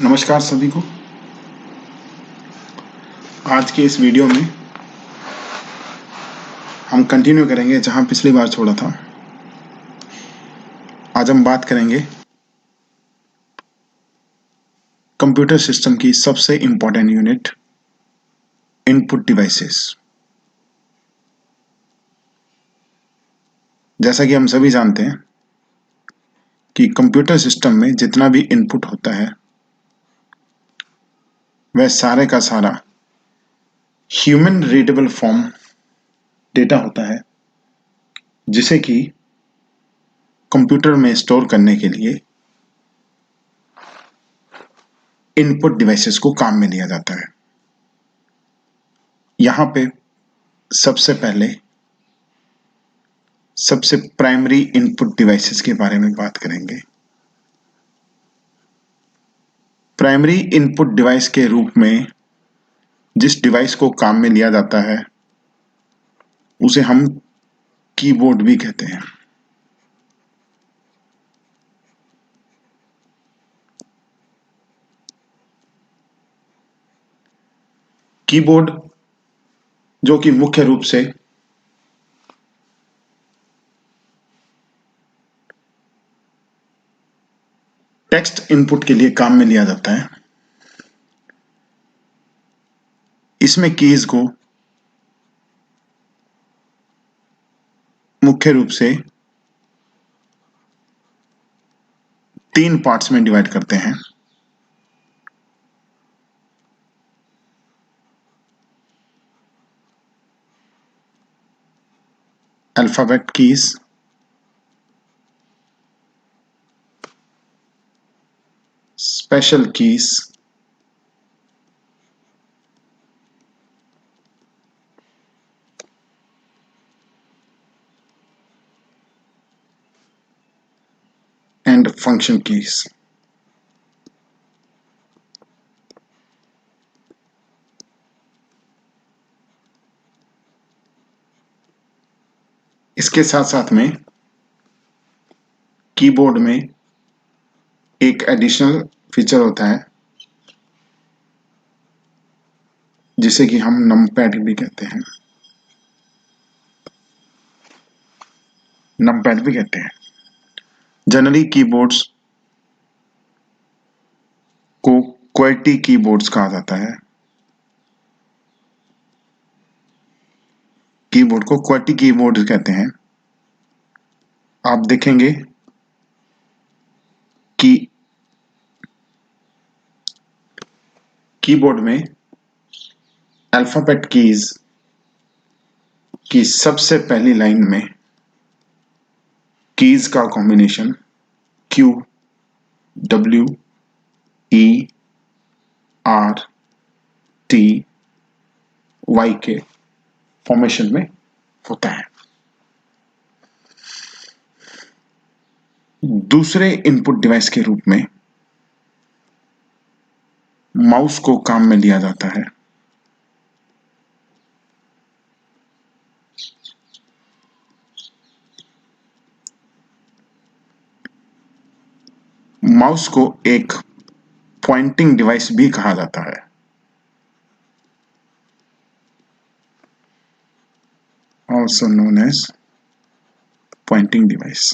नमस्कार सभी को। आज के इस वीडियो में हम कंटिन्यू करेंगे जहां पिछली बार छोड़ा था। आज हम बात करेंगे कंप्यूटर सिस्टम की सबसे इंपॉर्टेंट यूनिट, इनपुट डिवाइसेस। जैसा कि हम सभी जानते हैं कि कंप्यूटर सिस्टम में जितना भी इनपुट होता है वह सारे का सारा ह्यूमन रीडेबल फॉर्म डेटा होता है, जिसे कि कंप्यूटर में स्टोर करने के लिए इनपुट डिवाइसेस को काम में लिया जाता है। यहां पे सबसे पहले सबसे प्राइमरी इनपुट डिवाइसेस के बारे में बात करेंगे। प्राइमरी इनपुट डिवाइस के रूप में जिस डिवाइस को काम में लिया जाता है उसे हम कीबोर्ड भी कहते हैं। कीबोर्ड जो कि मुख्य रूप से टेक्स्ट इनपुट के लिए काम में लिया जाता है। इसमें कीज को मुख्य रूप से 3 पार्ट्स में डिवाइड करते हैं। Alphabet keys, special keys and function keys. इसके साथ साथ में कीबोर्ड में एक एडिशनल फीचर होता है जिसे कि हम नमपैड भी कहते हैं। जनरली कीबोर्ड्स को क्वेटी कीबोर्ड्स कहा जाता है। कीबोर्ड को क्वेटी कीबोर्ड कहते हैं। आप देखेंगे कि कीबोर्ड में अल्फाबेट कीज की सबसे पहली लाइन में कीज का combination Q, W, E, R, T, Y के फॉर्मेशन में होता है। दूसरे इनपुट डिवाइस के रूप में माउस को काम में लिया जाता है। माउस को एक पॉइंटिंग डिवाइस भी कहा जाता है। Also known as pointing device.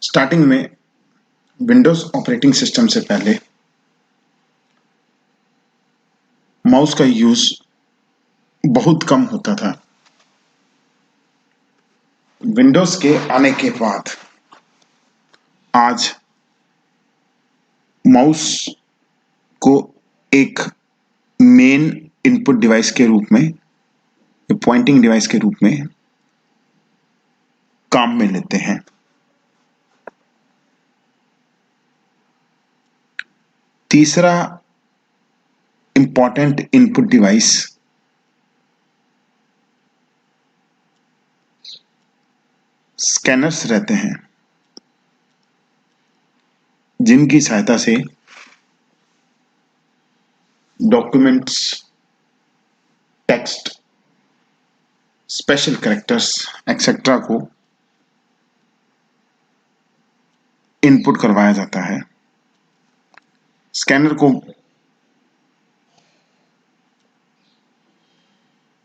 Starting में विंडोज ऑपरेटिंग सिस्टम से पहले माउस का यूज बहुत कम होता था। विंडोज के आने के बाद आज माउस को एक मेन इनपुट डिवाइस के रूप में, पॉइंटिंग डिवाइस के रूप में काम में लेते हैं। तीसरा इंपॉर्टेंट इनपुट डिवाइस स्कैनर्स रहते हैं, जिनकी सहायता से documents, text, special characters etcetera को इनपुट करवाया जाता है। स्कैनर को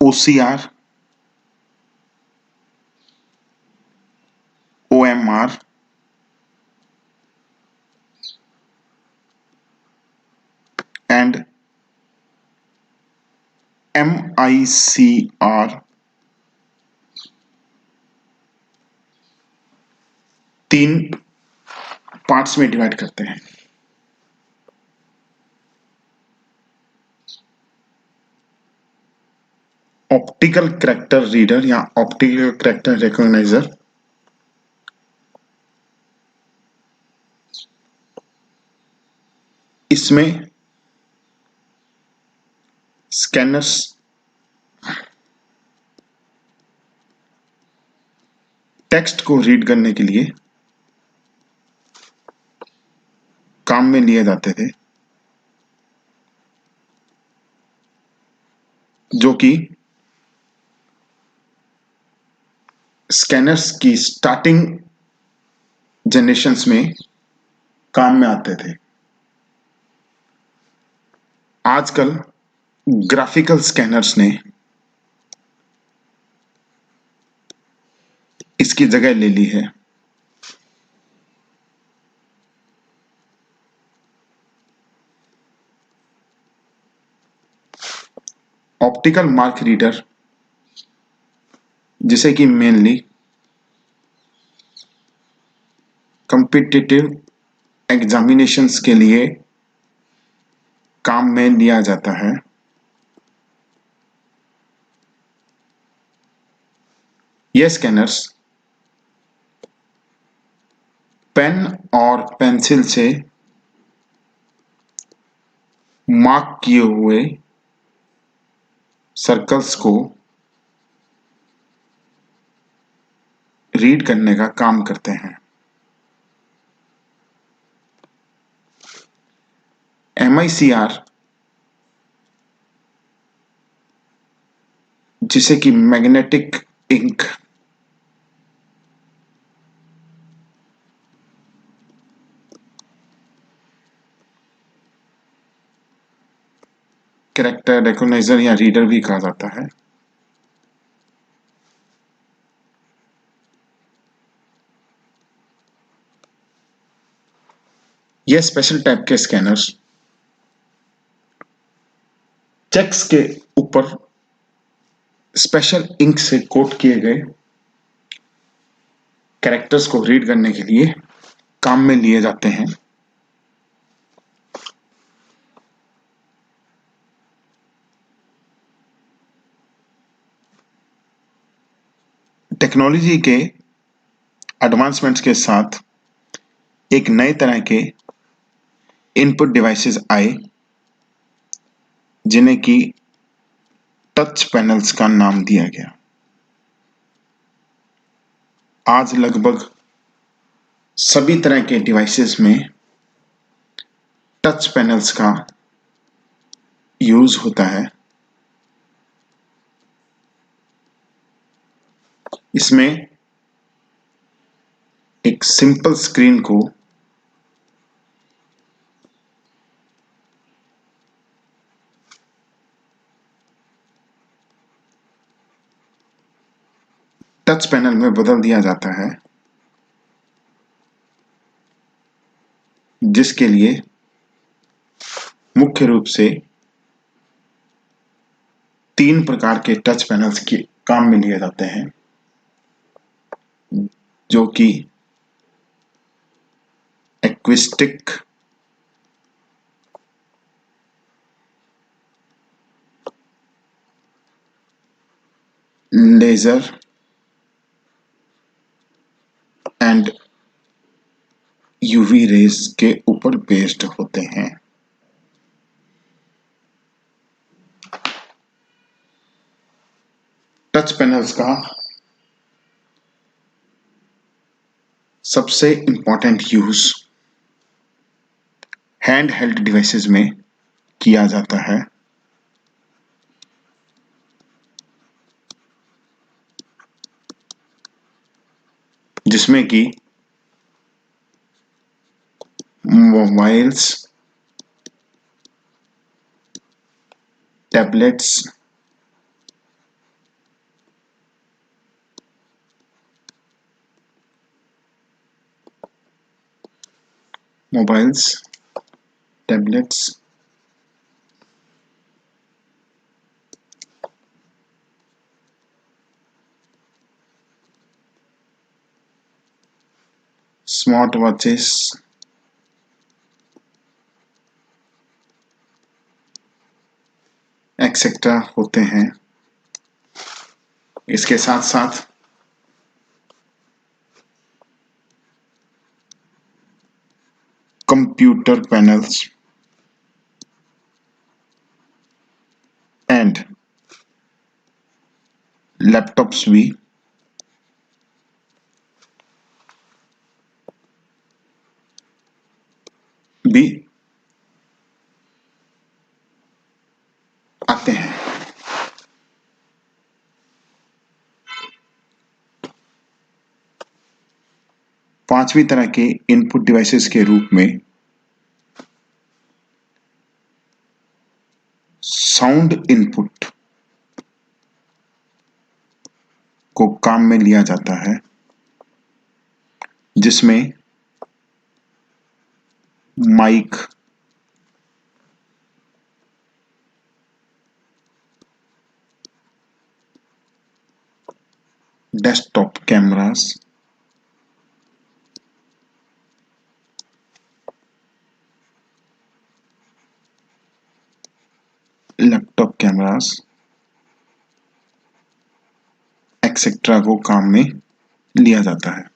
OCR, OMR and MICR तीन पार्ट्स में डिवाइड करते हैं। ऑप्टिकल कैरेक्टर रीडर या ऑप्टिकल कैरेक्टर रिकॉग्नाइजर इसमें स्कैनर्स टेक्स्ट को रीड करने के लिए काम में लिए जाते थे, जो कि स्कैनर्स की स्टार्टिंग जनरेशन्स में काम में आते थे। आजकल ग्राफिकल स्कैनर्स ने इसकी जगह ले ली है। ऑप्टिकल मार्क रीडर, जिसे कि मेनली कॉम्पिटिटिव एग्जामिनेशंस के लिए काम में लिया जाता है, यह स्कैनर्स पेन और पेंसिल से मार्क किए हुए सर्कल्स को रीड करने का काम करते हैं। MICR, जिसे कि मैग्नेटिक इंक कैरेक्टर रिकॉग्नाइजर या रीडर भी कहा जाता है, यह स्पेशल टाइप के स्कैनर्स चेक्स के ऊपर स्पेशल इंक से कोट किए गए कैरेक्टर्स को रीड करने के लिए काम में लिए जाते हैं। टेक्नोलॉजी के एडवांसमेंट्स के साथ एक नए तरह के इनपुट डिवाइसेस आए, जिन्हें कि टच पैनल्स का नाम दिया गया। आज लगभग सभी तरह के डिवाइसेस में टच पैनल्स का यूज होता है। इसमें एक सिंपल स्क्रीन को टच पैनल में बदल दिया जाता है, जिसके लिए मुख्य रूप से तीन प्रकार के टच पैनल्स के काम में लिए जाते हैं, जो कि एक्विस्टिक, लेजर एंड यूवी रेज के ऊपर बेस्ड होते हैं। टच पैनल्स का सबसे important use hand held devices में किया जाता है, जिसमें कि mobiles, tablets, mobiles, tablets, smart watches, etcetera होते हैं। इसके साथ साथ कंप्यूटर पैनल्स एंड लैपटॉप्स भी आते हैं। पांचवी तरह के इनपुट डिवाइसेस के रूप में साउंड इनपुट को काम में लिया जाता है, जिसमें mic, desktop cameras, laptop cameras etcetera को काम में लिया जाता है।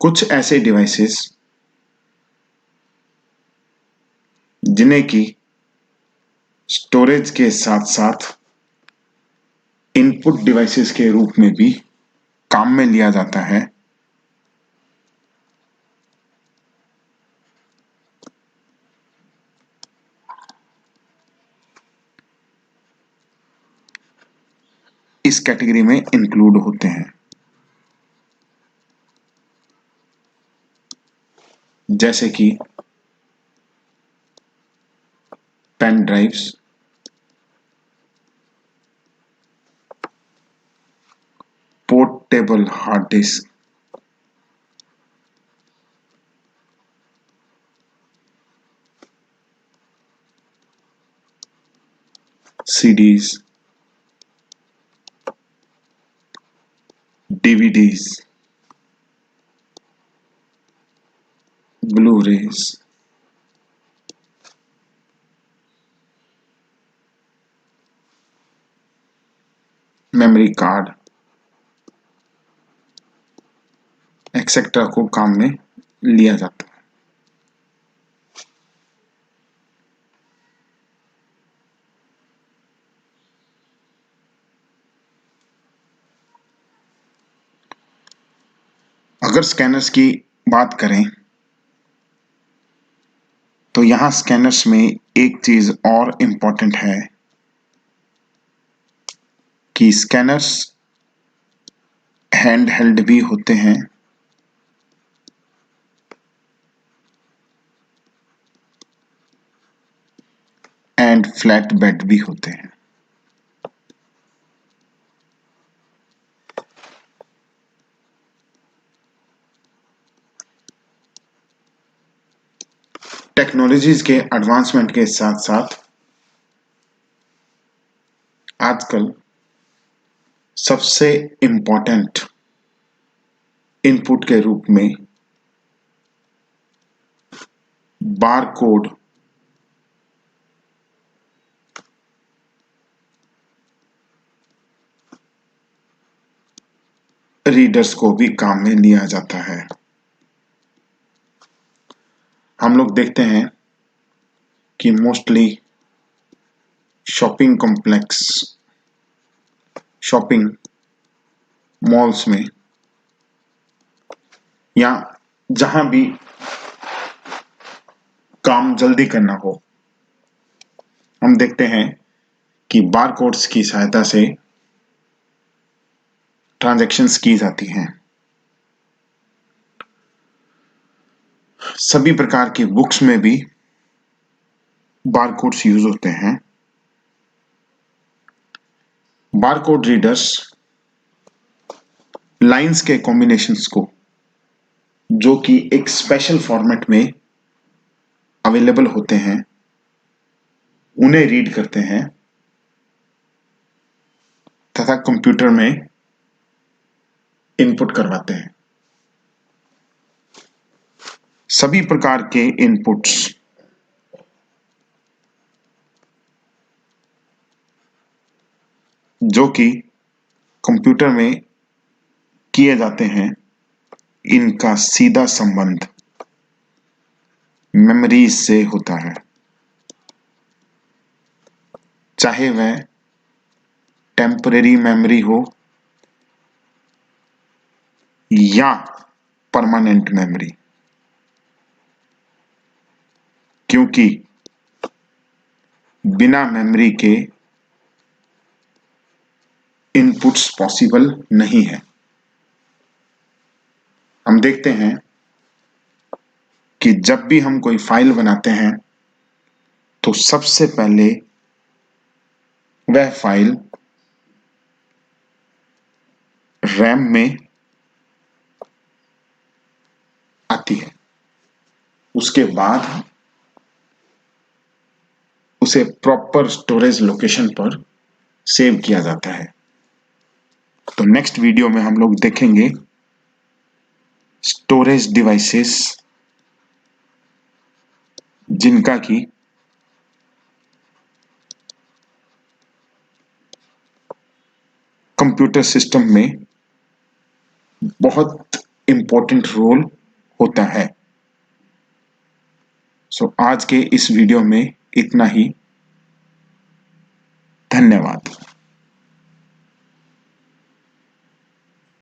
कुछ ऐसे डिवाइसेस जिन्हें कि स्टोरेज के साथ साथ इनपुट डिवाइसेस के रूप में भी काम में लिया जाता है, इस कैटेगरी में इंक्लूड होते हैं, जैसे कि pen drives, portable hard disk, CDs, DVDs, Blu-rays, memory card etcetera को काम में लिया जाता है। अगर स्कैनर्स की बात करें तो यहां स्कैनर्स में एक चीज और इम्पोर्टेंट है कि स्कैनर्स हैंड हेल्ड भी होते हैं एंड फ्लैट बेड भी होते हैं। टेक्नोलॉजीज के एडवांसमेंट के साथ साथ आजकल सबसे इम्पोर्टेंट इनपुट के रूप में बारकोड रीडर्स को भी काम में लिया जाता है। हम लोग देखते हैं कि mostly shopping complex, shopping malls में या जहां भी काम जल्दी करना हो, हम देखते हैं कि बारकोड्स की सहायता से ट्रांजैक्शंस की जाती हैं। सभी प्रकार की बुक्स में भी बारकोड्स यूज होते हैं। बारकोड रीडर्स लाइंस के कॉम्बिनेशंस को, जो कि एक स्पेशल फॉर्मेट में अवेलेबल होते हैं, उन्हें रीड करते हैं तथा कंप्यूटर में इनपुट करवाते हैं। सभी प्रकार के इनपुट्स जो कि कंप्यूटर में किए जाते हैं, इनका सीधा संबंध मेमोरी से होता है, चाहे वह टेम्परेरी मेमोरी हो या परमानेंट मेमोरी, क्योंकि बिना मेमोरी के इनपुट्स पॉसिबल नहीं है। हम देखते हैं कि जब भी हम कोई फाइल बनाते हैं तो सबसे पहले वह फाइल रैम में आती है, उसके बाद उसे प्रॉपर स्टोरेज लोकेशन पर सेव किया जाता है। तो नेक्स्ट वीडियो में हम लोग देखेंगे स्टोरेज डिवाइसेस, जिनका कि कंप्यूटर सिस्टम में बहुत इंपॉर्टेंट रोल होता है। सो आज के इस वीडियो में इतना ही। धन्यवाद।